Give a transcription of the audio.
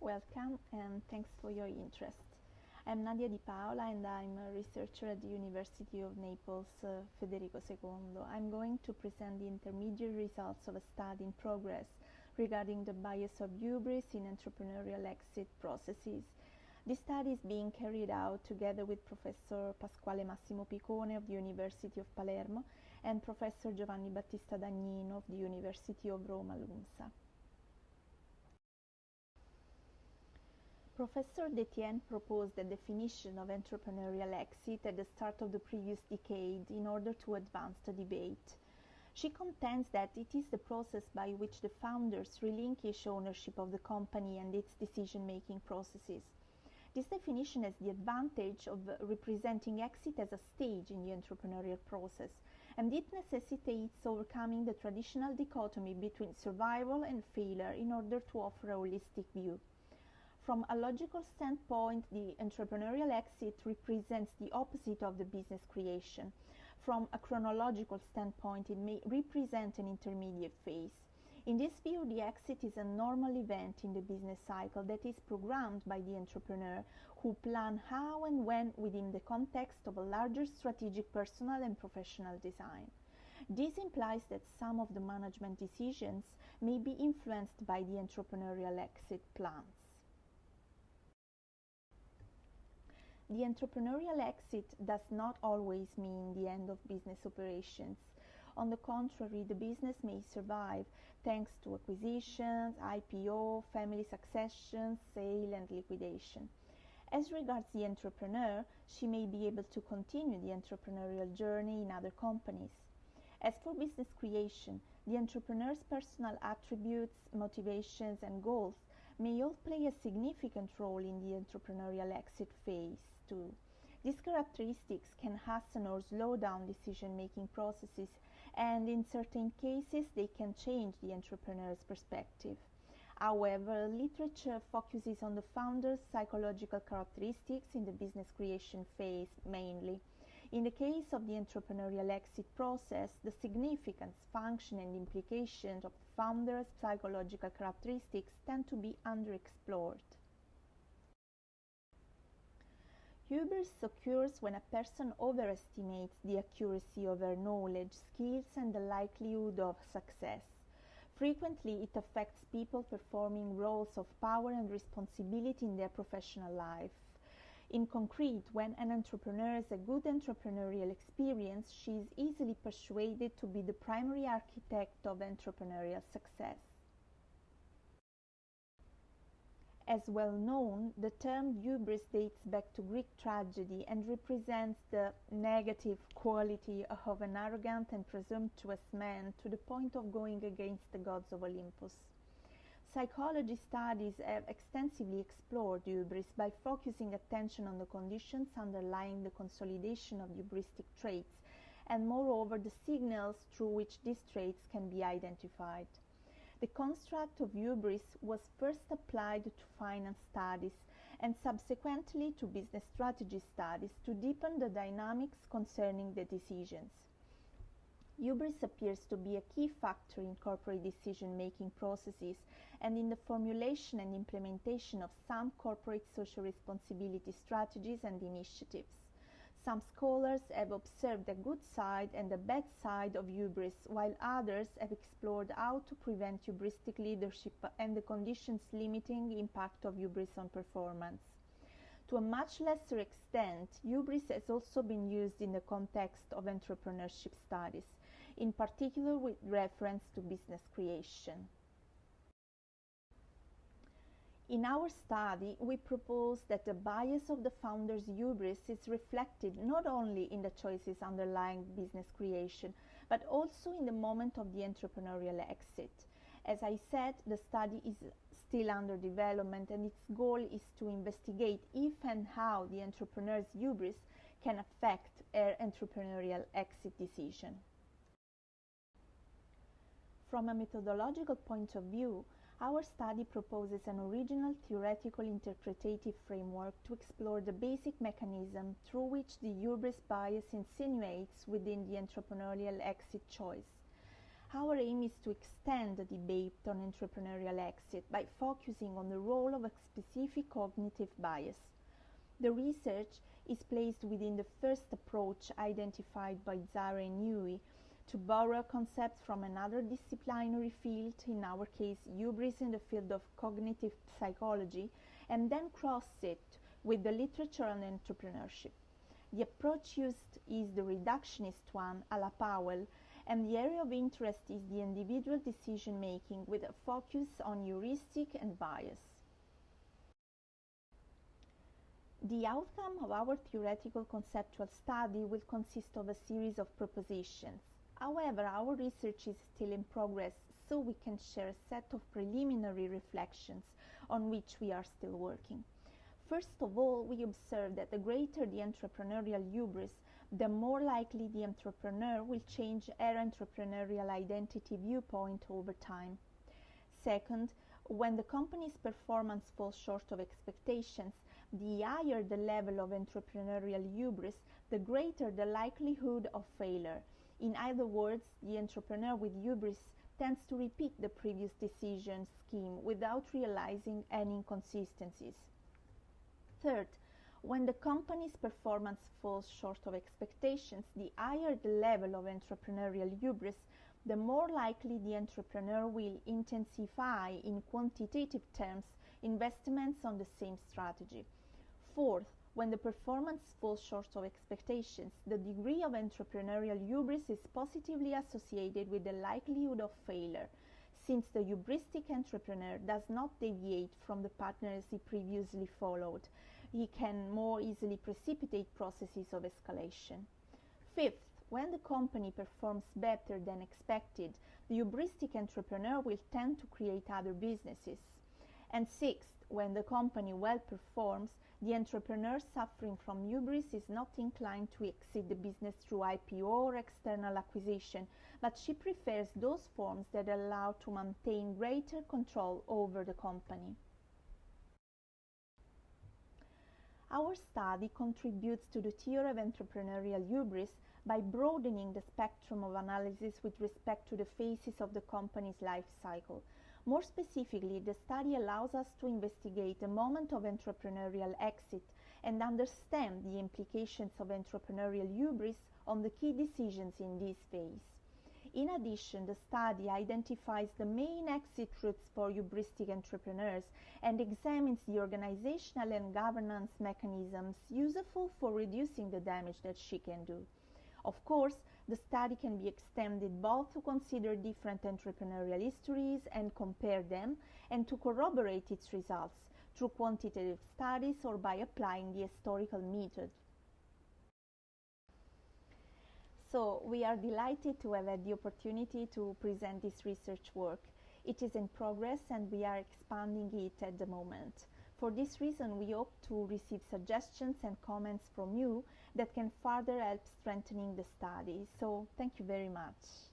Welcome and thanks for your interest. I'm Nadia Di Paola and I'm a researcher at the University of Naples Federico II. I'm going to present the intermediate results of a study in progress regarding the bias of hubris in entrepreneurial exit processes. This study is being carried out together with Professor Pasquale Massimo PICONE of the University of Palermo and Professor Giovanni Battista Dagnino of the University of Roma LUMSA. Professor Detienne proposed a definition of entrepreneurial exit at the start of the previous decade in order to advance the debate. She contends that it is the process by which the founders relinquish ownership of the company and its decision-making processes. This definition has the advantage of representing exit as a stage in the entrepreneurial process, and it necessitates overcoming the traditional dichotomy between survival and failure in order to offer a holistic view. From a logical standpoint, the entrepreneurial exit represents the opposite of the business creation. From a chronological standpoint, it may represent an intermediate phase. In this view, the exit is a normal event in the business cycle that is programmed by the entrepreneur, who plan how and when within the context of a larger strategic personal and professional design. This implies that some of the management decisions may be influenced by the entrepreneurial exit plans. The entrepreneurial exit does not always mean the end of business operations. On the contrary, the business may survive thanks to acquisitions, IPO, family succession, sale, and liquidation. As regards the entrepreneur, she may be able to continue the entrepreneurial journey in other companies. As for business creation, the entrepreneur's personal attributes, motivations, and goals may all play a significant role in the entrepreneurial exit phase too. These characteristics can hasten or slow down decision-making processes, and in certain cases they can change the entrepreneur's perspective. However, literature focuses on the founder's psychological characteristics in the business creation phase mainly. In the case of the entrepreneurial exit process, the significance, function, and implications of the founder's psychological characteristics tend to be underexplored. Hubris occurs when a person overestimates the accuracy of her knowledge, skills, and the likelihood of success. Frequently, it affects people performing roles of power and responsibility in their professional life. In concrete, when an entrepreneur has a good entrepreneurial experience, she is easily persuaded to be the primary architect of entrepreneurial success. As well known, the term hubris dates back to Greek tragedy and represents the negative quality of an arrogant and presumptuous man to the point of going against the gods of Olympus. Psychology studies have extensively explored hubris by focusing attention on the conditions underlying the consolidation of hubristic traits, and moreover the signals through which these traits can be identified. The construct of hubris was first applied to finance studies and subsequently to business strategy studies to deepen the dynamics concerning the decisions. Hubris appears to be a key factor in corporate decision-making processes and in the formulation and implementation of some corporate social responsibility strategies and initiatives. Some scholars have observed a good side and a bad side of hubris, while others have explored how to prevent hubristic leadership and the conditions limiting the impact of hubris on performance. To a much lesser extent, hubris has also been used in the context of entrepreneurship studies, in particular with reference to business creation. In our study, we propose that the bias of the founder's hubris is reflected not only in the choices underlying business creation, but also in the moment of the entrepreneurial exit. As I said, the study is still under development, and its goal is to investigate if and how the entrepreneur's hubris can affect her entrepreneurial exit decision. From a methodological point of view, our study proposes an original theoretical interpretative framework to explore the basic mechanism through which the hubris bias insinuates within the entrepreneurial exit choice. Our aim is to extend the debate on entrepreneurial exit by focusing on the role of a specific cognitive bias. The research is placed within the first approach identified by Zara and Newey to borrow a concept from another disciplinary field, in our case hubris in the field of cognitive psychology, and then cross it with the literature on entrepreneurship. The approach used is the reductionist one, a la Powell, and the area of interest is the individual decision making with a focus on heuristic and bias. The outcome of our theoretical conceptual study will consist of a series of propositions. However, our research is still in progress, so we can share a set of preliminary reflections on which we are still working. First of all, we observe that the greater the entrepreneurial hubris, the more likely the entrepreneur will change her entrepreneurial identity viewpoint over time. Second, when the company's performance falls short of expectations, the higher the level of entrepreneurial hubris, the greater the likelihood of failure. In other words, the entrepreneur with hubris tends to repeat the previous decision scheme without realizing any inconsistencies. Third, when the company's performance falls short of expectations, the higher the level of entrepreneurial hubris, the more likely the entrepreneur will intensify in quantitative terms investments on the same strategy. Fourth, when the performance falls short of expectations, the degree of entrepreneurial hubris is positively associated with the likelihood of failure, since the hubristic entrepreneur does not deviate from the patterns he previously followed. He can more easily precipitate processes of escalation. Fifth, when the company performs better than expected, the hubristic entrepreneur will tend to create other businesses. And sixth, when the company well performs, the entrepreneur suffering from hubris is not inclined to exit the business through IPO or external acquisition, but she prefers those forms that allow to maintain greater control over the company. Our study contributes to the theory of entrepreneurial hubris by broadening the spectrum of analysis with respect to the phases of the company's life cycle. More specifically, the study allows us to investigate the moment of entrepreneurial exit and understand the implications of entrepreneurial hubris on the key decisions in this phase. In addition, the study identifies the main exit routes for hubristic entrepreneurs and examines the organizational and governance mechanisms useful for reducing the damage that she can do. Of course, the study can be extended both to consider different entrepreneurial histories and compare them, and to corroborate its results through quantitative studies or by applying the historical method. So, we are delighted to have had the opportunity to present this research work. It is in progress and we are expanding it at the moment. For this reason, we hope to receive suggestions and comments from you that can further help strengthening the study. So, thank you very much.